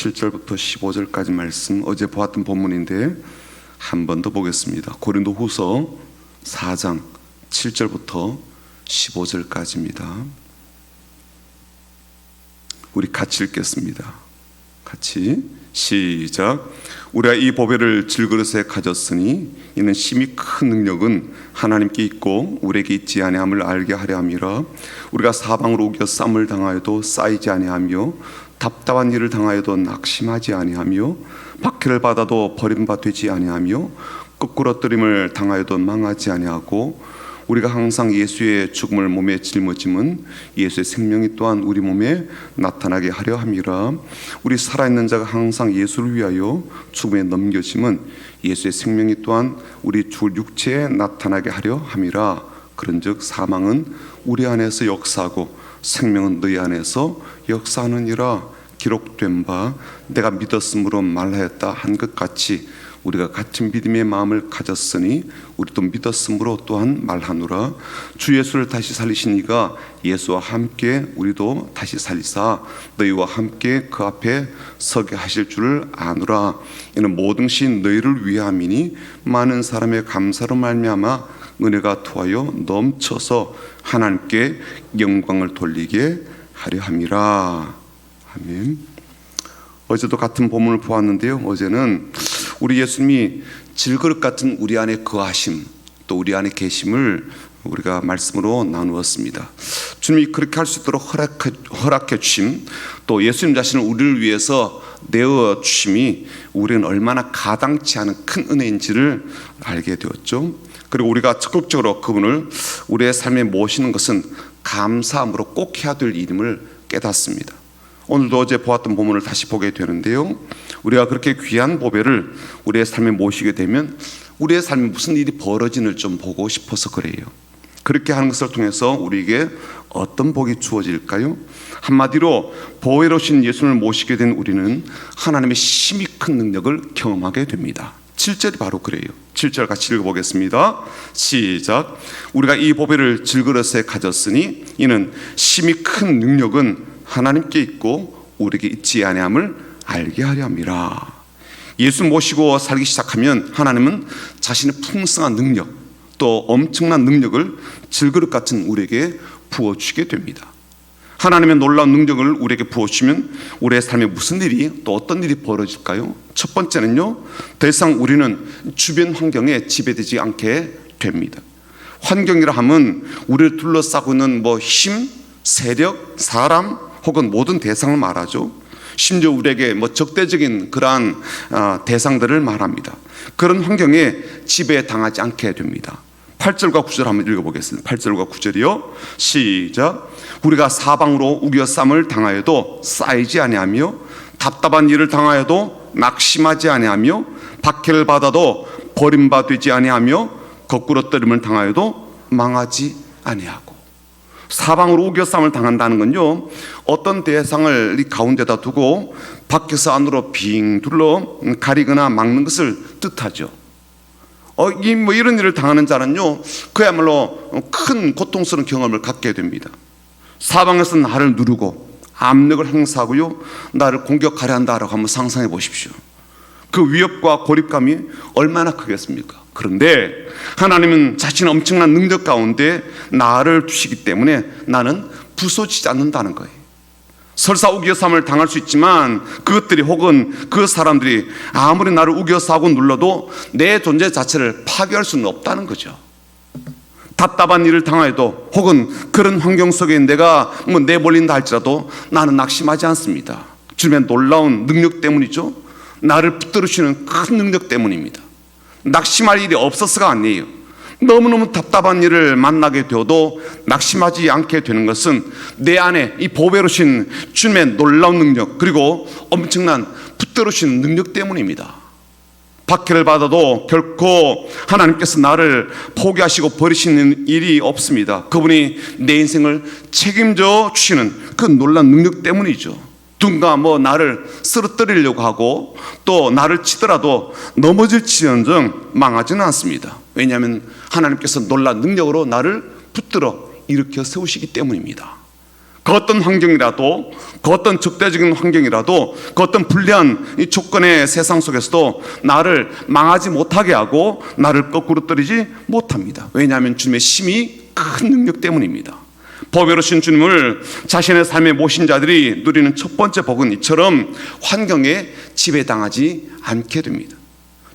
7절부터 15절까지 말씀, 어제 보았던 본문인데 한 번 더 보겠습니다. 고린도후서 4장 7절부터 15절까지입니다. 우리 같이 읽겠습니다. 같이 시작. 우리가 이 보배를 질그릇에 가졌으니 이는 심히 큰 능력은 하나님께 있고 우리에게 있지 아니함을 알게 하려 함이라. 우리가 사방으로 우겨 쌈을 당하여도 쌓이지 아니하며 답답한 일을 당하여도 낙심하지 아니하며 박해를 받아도 버림받지 아니하며 끄꾸러뜨림을 당하여도 망하지 아니하고 우리가 항상 예수의 죽음을 몸에 짊어짐은 예수의 생명이 또한 우리 몸에 나타나게 하려 함이라. 우리 살아있는 자가 항상 예수를 위하여 죽음에 넘겨짐은 예수의 생명이 또한 우리 주 육체에 나타나게 하려 함이라. 그런즉 사망은 우리 안에서 역사하고 생명은 너희 안에서 역사하느니라. 기록된 바 내가 믿었으므로 말하였다 한 것 같이 우리가 같은 믿음의 마음을 가졌으니 우리도 믿었으므로 또한 말하노라. 주 예수를 다시 살리신 이가 예수와 함께 우리도 다시 살리사 너희와 함께 그 앞에 서게 하실 줄을 아노라. 이는 모든 것이 너희를 위함이니 많은 사람의 감사로 말미암아 은혜가 토하여 넘쳐서 하나님께 영광을 돌리게 하려 함이라. 아멘. 어제도 같은 본문을 보았는데요, 어제는 우리 예수님이 질그릇 같은 우리 안에 거하심, 또 우리 안에 계심을 우리가 말씀으로 나누었습니다. 주님이 그렇게 할 수 있도록 허락해 주심, 또 예수님 자신을 우리를 위해서 내어 주심이 우리는 얼마나 가당치 않은 큰 은혜인지를 알게 되었죠. 그리고 우리가 적극적으로 그분을 우리의 삶에 모시는 것은 감사함으로 꼭 해야 될 일임을 깨닫습니다. 오늘도 어제 보았던 본문을 다시 보게 되는데요, 우리가 그렇게 귀한 보배를 우리의 삶에 모시게 되면 우리의 삶에 무슨 일이 벌어지는지 좀 보고 싶어서 그래요. 그렇게 하는 것을 통해서 우리에게 어떤 복이 주어질까요? 한마디로 보혜로우신 예수님을 모시게 된 우리는 하나님의 심히 큰 능력을 경험하게 됩니다. 7절이 바로 그래요. 7절 같이 읽어보겠습니다. 시작. 우리가 이 보배를 질그릇에 가졌으니 이는 심히 큰 능력은 하나님께 있고 우리에게 있지 아니함을 알게 하려 함이라. 예수 모시고 살기 시작하면 하나님은 자신의 풍성한 능력, 또 엄청난 능력을 질그릇 같은 우리에게 부어주게 됩니다. 하나님의 놀라운 능력을 우리에게 부어주시면 우리의 삶에 무슨 일이, 또 어떤 일이 벌어질까요? 첫 번째는요, 더 이상 우리는 주변 환경에 지배되지 않게 됩니다. 환경이라 함은 우리를 둘러싸고 있는 힘, 세력, 사람 혹은 모든 대상을 말하죠. 심지어 우리에게 적대적인 그러한 대상들을 말합니다. 그런 환경에 지배에 당하지 않게 됩니다. 8절과 9절 한번 읽어보겠습니다. 8절과 9절이요. 시작. 우리가 사방으로 우겨쌈을 당하여도 쌓이지 아니하며 답답한 일을 당하여도 낙심하지 아니하며 박해를 받아도 버림받지 아니하며 거꾸러뜨림을 당하여도 망하지 아니하고. 사방으로 우겨쌈을 당한다는 건요, 어떤 대상을 이 가운데다 두고 밖에서 안으로 빙 둘러 가리거나 막는 것을 뜻하죠. 이런 일을 당하는 자는요, 그야말로 큰 고통스러운 경험을 갖게 됩니다. 사방에서 나를 누르고 압력을 행사하고요, 나를 공격하려 한다라고 한번 상상해 보십시오. 그 위협과 고립감이 얼마나 크겠습니까? 그런데 하나님은 자신의 엄청난 능력 가운데 나를 두시기 때문에 나는 부서지지 않는다는 거예요. 설사 우겨쌈을 당할 수 있지만 그것들이 혹은 그 사람들이 아무리 나를 우겨싸고 눌러도 내 존재 자체를 파괴할 수는 없다는 거죠. 답답한 일을 당해도 혹은 그런 환경 속에 내가 내몰린다 할지라도 나는 낙심하지 않습니다. 주님의 놀라운 능력 때문이죠. 나를 붙들으시는 큰 능력 때문입니다. 낙심할 일이 없어서가 아니에요. 너무너무 답답한 일을 만나게 되어도 낙심하지 않게 되는 것은 내 안에 이 보배로신 주님의 놀라운 능력, 그리고 엄청난 붙들으시는 능력 때문입니다. 박해를 받아도 결코 하나님께서 나를 포기하시고 버리시는 일이 없습니다. 그분이 내 인생을 책임져 주시는 그 놀라운 능력 때문이죠. 누군가 나를 쓰러뜨리려고 하고 또 나를 치더라도 넘어질지언정 망하지는 않습니다. 왜냐하면 하나님께서 놀라운 능력으로 나를 붙들어 일으켜 세우시기 때문입니다. 그 어떤 환경이라도, 그 어떤 적대적인 환경이라도, 그 어떤 불리한 이 조건의 세상 속에서도 나를 망하지 못하게 하고 나를 거꾸로 떨어지지 못합니다. 왜냐하면 주님의 심히 큰 능력 때문입니다. 보배로우신 주님을 자신의 삶에 모신 자들이 누리는 첫 번째 복은 이처럼 환경에 지배당하지 않게 됩니다.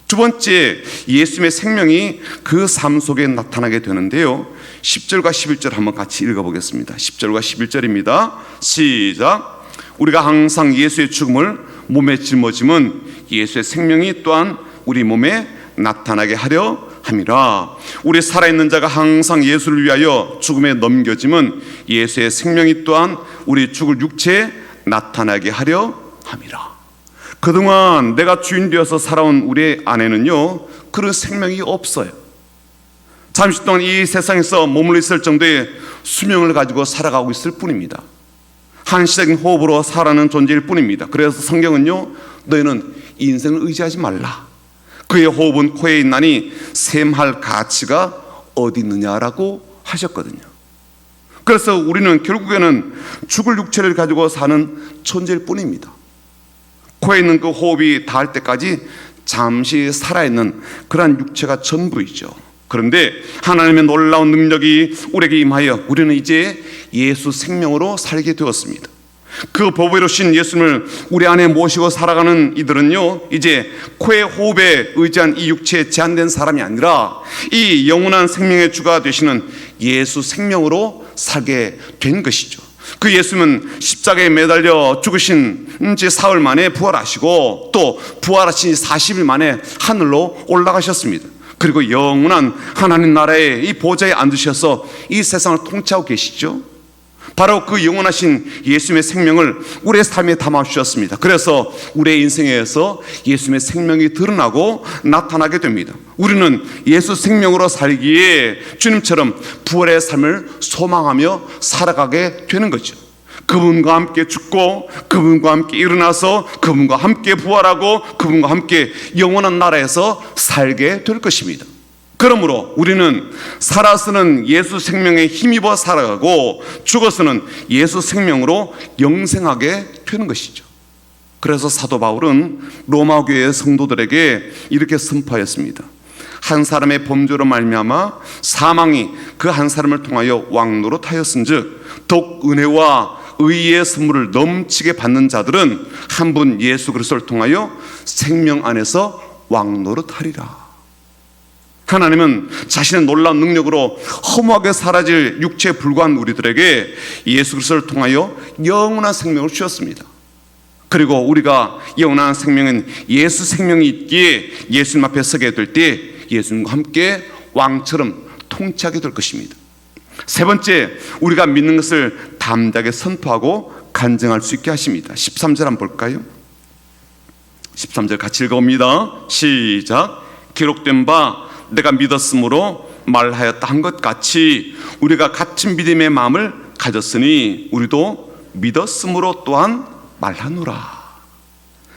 두 번째, 예수님의 생명이 그 삶 속에 나타나게 되는데요, 10절과 11절 한번 같이 읽어보겠습니다. 10절과 11절입니다. 시작. 우리가 항상 예수의 죽음을 몸에 짊어짐은 예수의 생명이 또한 우리 몸에 나타나게 하려 함이라. 우리 살아있는 자가 항상 예수를 위하여 죽음에 넘겨짐은 예수의 생명이 또한 우리 죽을 육체에 나타나게 하려 함이라. 그동안 내가 주인 되어서 살아온 우리 안에는요, 그런 생명이 없어요. 잠시 동안 이 세상에서 머물러 있을 정도의 수명을 가지고 살아가고 있을 뿐입니다. 한시적인 호흡으로 살아가는 존재일 뿐입니다. 그래서 성경은요, 너희는 인생을 의지하지 말라. 그의 호흡은 코에 있나니 셈할 가치가 어디 있느냐라고 하셨거든요. 그래서 우리는 결국에는 죽을 육체를 가지고 사는 존재일 뿐입니다. 코에 있는 그 호흡이 닿을 때까지 잠시 살아있는 그러한 육체가 전부이죠. 그런데 하나님의 놀라운 능력이 우리에게 임하여 우리는 이제 예수 생명으로 살게 되었습니다. 그 보배로우신 예수님을 우리 안에 모시고 살아가는 이들은요, 이제 코의 호흡에 의지한 이 육체에 제한된 사람이 아니라 이 영원한 생명의 주가 되시는 예수 생명으로 살게 된 것이죠. 그 예수님은 십자가에 매달려 죽으신 지 사흘 만에 부활하시고 또 부활하신 지 40일 만에 하늘로 올라가셨습니다. 그리고 영원한 하나님 나라의 이 보좌에 앉으셔서 이 세상을 통치하고 계시죠. 바로 그 영원하신 예수님의 생명을 우리의 삶에 담아 주셨습니다. 그래서 우리의 인생에서 예수님의 생명이 드러나고 나타나게 됩니다. 우리는 예수 생명으로 살기에 주님처럼 부활의 삶을 소망하며 살아가게 되는 거죠. 그분과 함께 죽고 그분과 함께 일어나서 그분과 함께 부활하고 그분과 함께 영원한 나라에서 살게 될 것입니다. 그러므로 우리는 살아서는 예수 생명에 힘입어 살아가고 죽어서는 예수 생명으로 영생하게 되는 것이죠. 그래서 사도 바울은 로마 교회의 성도들에게 이렇게 선포하였습니다. 한 사람의 범죄로 말미암아 사망이 그 한 사람을 통하여 왕노릇하였은즉 더욱 은혜와 의의 선물을 넘치게 받는 자들은 한 분 예수 그리스도를 통하여 생명 안에서 왕노릇하리라. 하나님은 자신의 놀라운 능력으로 허무하게 사라질 육체에 불과한 우리들에게 예수 그리스도를 통하여 영원한 생명을 주셨습니다. 그리고 우리가 영원한 생명은 예수 생명이 있기에 예수님 앞에 서게 될 때 예수님과 함께 왕처럼 통치하게 될 것입니다. 세 번째, 우리가 믿는 것을 담대하게 선포하고 간증할 수 있게 하십니다. 13절 한번 볼까요? 13절 같이 읽어봅니다. 시작. 기록된 바 내가 믿었으므로 말하였다 한 것 같이 우리가 같은 믿음의 마음을 가졌으니 우리도 믿었으므로 또한 말하노라.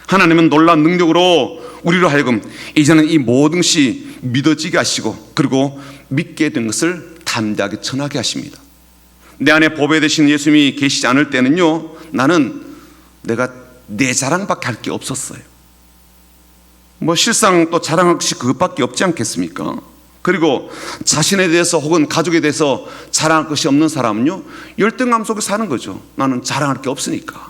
하나님은 놀라운 능력으로 우리로 하여금 이제는 이 모든 것이 믿어지게 하시고 그리고 믿게 된 것을 담대하게 전하게 하십니다. 내 안에 보배 되신 예수님이 계시지 않을 때는요, 나는 내가 내 자랑밖에 할 게 없었어요. 실상 또 자랑할 것이 그것밖에 없지 않겠습니까? 그리고 자신에 대해서 혹은 가족에 대해서 자랑할 것이 없는 사람은요, 열등감 속에 사는 거죠. 나는 자랑할 게 없으니까.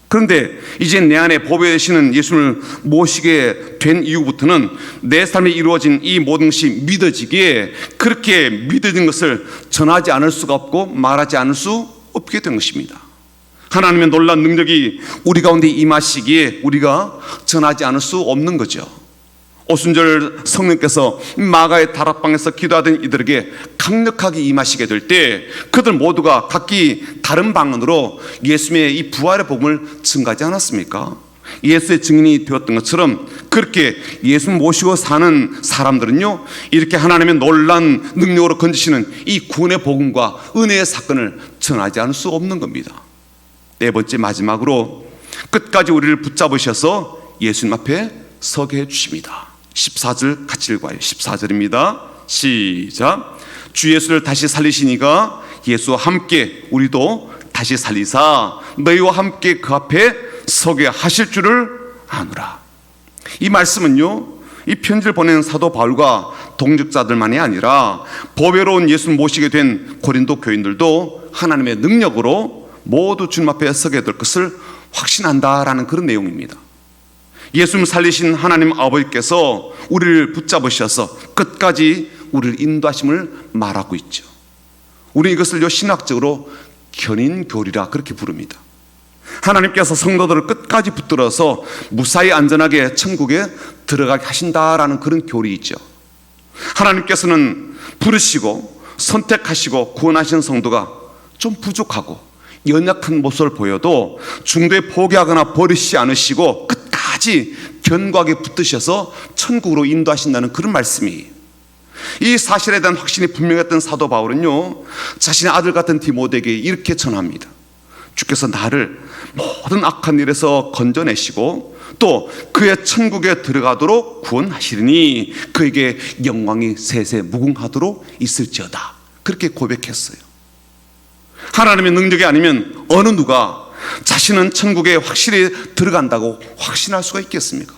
그런데 이제 내 안에 보배 되시는 예수님을 모시게 된 이후부터는 내 삶에 이루어진 이 모든 것이 믿어지기에 그렇게 믿어진 것을 전하지 않을 수가 없고 말하지 않을 수 없게 된 것입니다. 하나님의 놀라운 능력이 우리 가운데 임하시기에 우리가 전하지 않을 수 없는 거죠. 오순절 성령께서 마가의 다락방에서 기도하던 이들에게 강력하게 임하시게 될 때 그들 모두가 각기 다른 방언으로 예수님의 이 부활의 복음을 증가하지 않았습니까? 예수의 증인이 되었던 것처럼 그렇게 예수 모시고 사는 사람들은요, 이렇게 하나님의 놀라운 능력으로 건지시는 이 구원의 복음과 은혜의 사건을 전하지 않을 수 없는 겁니다. 네 번째, 마지막으로 끝까지 우리를 붙잡으셔서 예수님 앞에 서게 해주십니다. 14절 같이 읽어요. 14절입니다. 시작. 주 예수를 다시 살리시니가 예수와 함께 우리도 다시 살리사 너희와 함께 그 앞에 서게 하실 줄을 아노라. 이 말씀은요, 이 편지를 보낸 사도 바울과 동역자들만이 아니라 보배로운 예수를 모시게 된 고린도 교인들도 하나님의 능력으로 모두 주님 앞에 서게 될 것을 확신한다라는 그런 내용입니다. 예수님 살리신 하나님 아버지께서 우리를 붙잡으셔서 끝까지 우리를 인도하심을 말하고 있죠. 우리 이것을요, 신학적으로 견인교리라 그렇게 부릅니다. 하나님께서 성도들을 끝까지 붙들어서 무사히 안전하게 천국에 들어가게 하신다라는 그런 교리이죠. 하나님께서는 부르시고 선택하시고 구원하신 성도가 좀 부족하고 연약한 모습을 보여도 중도에 포기하거나 버리시지 않으시고 끝까지 견고하게 붙드셔서 천국으로 인도하신다는 그런 말씀이에요. 이 사실에 대한 확신이 분명했던 사도 바울은요, 자신의 아들 같은 디모데에게 이렇게 전합니다. 주께서 나를 모든 악한 일에서 건져내시고 또 그의 천국에 들어가도록 구원하시리니 그에게 영광이 세세 무궁하도록 있을지어다. 그렇게 고백했어요. 하나님의 능력이 아니면 어느 누가 자신은 천국에 확실히 들어간다고 확신할 수가 있겠습니까?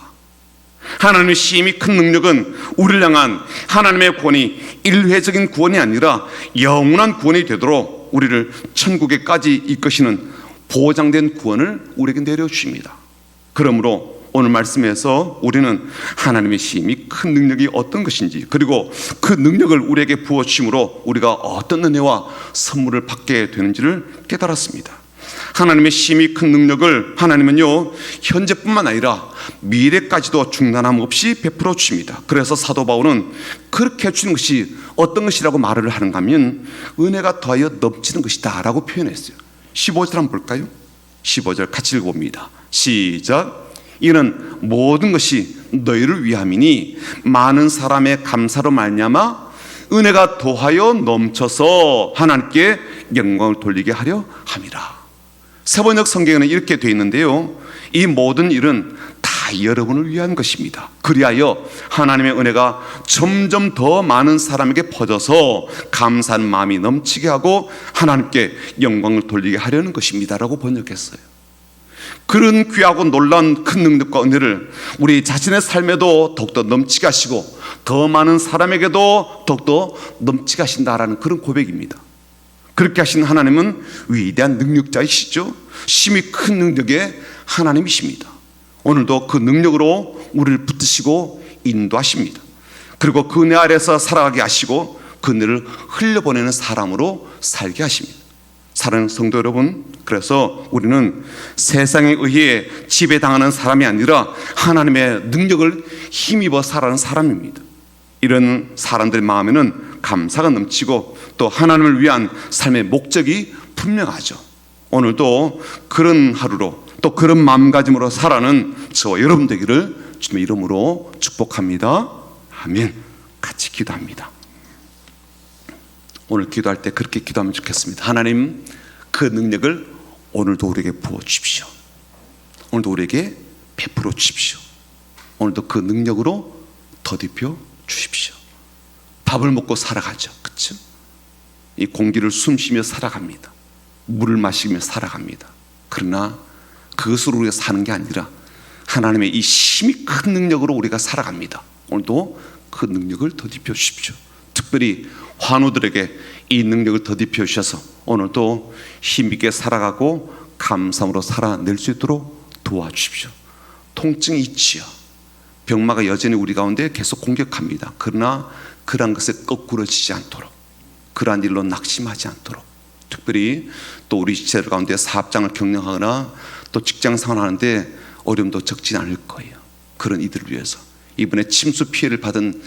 하나님의 심히 큰 능력은 우리를 향한 하나님의 구원이 일회적인 구원이 아니라 영원한 구원이 되도록 우리를 천국에까지 이끄시는 보장된 구원을 우리에게 내려주십니다. 그러므로 오늘 말씀에서 우리는 하나님의 심히 큰 능력이 어떤 것인지, 그리고 그 능력을 우리에게 부어주심으로 우리가 어떤 은혜와 선물을 받게 되는지를 깨달았습니다. 하나님의 심히 큰 능력을 하나님은요, 현재뿐만 아니라 미래까지도 중단함 없이 베풀어 주십니다. 그래서 사도 바울은 그렇게 해주는 것이 어떤 것이라고 말을 하는가 하면 은혜가 더하여 넘치는 것이다 라고 표현했어요. 15절 한번 볼까요? 15절 같이 읽어봅니다. 시작. 이는 모든 것이 너희를 위함이니 많은 사람의 감사로 말미암아 은혜가 더하여 넘쳐서 하나님께 영광을 돌리게 하려 함이라. 세번역 성경에는 이렇게 되어 있는데요, 이 모든 일은 다 여러분을 위한 것입니다. 그리하여 하나님의 은혜가 점점 더 많은 사람에게 퍼져서 감사한 마음이 넘치게 하고 하나님께 영광을 돌리게 하려는 것입니다 라고 번역했어요. 그런 귀하고 놀라운 큰 능력과 은혜를 우리 자신의 삶에도 더욱더 넘치게 하시고 더 많은 사람에게도 더욱더 넘치게 하신다라는 그런 고백입니다. 그렇게 하신 하나님은 위대한 능력자이시죠. 심히 큰 능력의 하나님이십니다. 오늘도 그 능력으로 우리를 붙드시고 인도하십니다. 그리고 그 은혜 아래서 살아가게 하시고 그 은혜를 흘려보내는 사람으로 살게 하십니다. 사랑하는 성도 여러분, 그래서 우리는 세상에 의해 지배당하는 사람이 아니라 하나님의 능력을 힘입어 살아가는 사람입니다. 이런 사람들 마음에는 감사가 넘치고 또 하나님을 위한 삶의 목적이 분명하죠. 오늘도 그런 하루로 또 그런 마음가짐으로 살아가는 저와 여러분 되기를 주님의 이름으로 축복합니다. 아멘. 같이 기도합니다. 오늘 기도할 때 그렇게 기도하면 좋겠습니다. 하나님, 그 능력을 오늘도 우리에게 부어주십시오. 오늘도 우리에게 베풀어 주십시오. 오늘도 그 능력으로 더딥혀 주십시오. 밥을 먹고 살아가죠, 그렇죠? 이 공기를 숨쉬며 살아갑니다. 물을 마시며 살아갑니다. 그러나 그것으로 우리가 사는 게 아니라 하나님의 이 힘이 큰 능력으로 우리가 살아갑니다. 오늘도 그 능력을 더딥혀 주십시오. 특별히 환우들에게 이 능력을 더딥혀 주셔서 오늘도 힘있게 살아가고 감사함으로 살아낼 수 있도록 도와주십시오. 통증이 있지요. 병마가 여전히 우리 가운데 계속 공격합니다. 그러나 그러한 것에 거꾸러지지 않도록, 그러한 일로 낙심하지 않도록, 특별히 또 우리 지체들 가운데 사업장을 경영하거나 또 직장 생활하는데 어려움도 적지 않을 거예요. 그런 이들을 위해서 이번에 침수 피해를 받은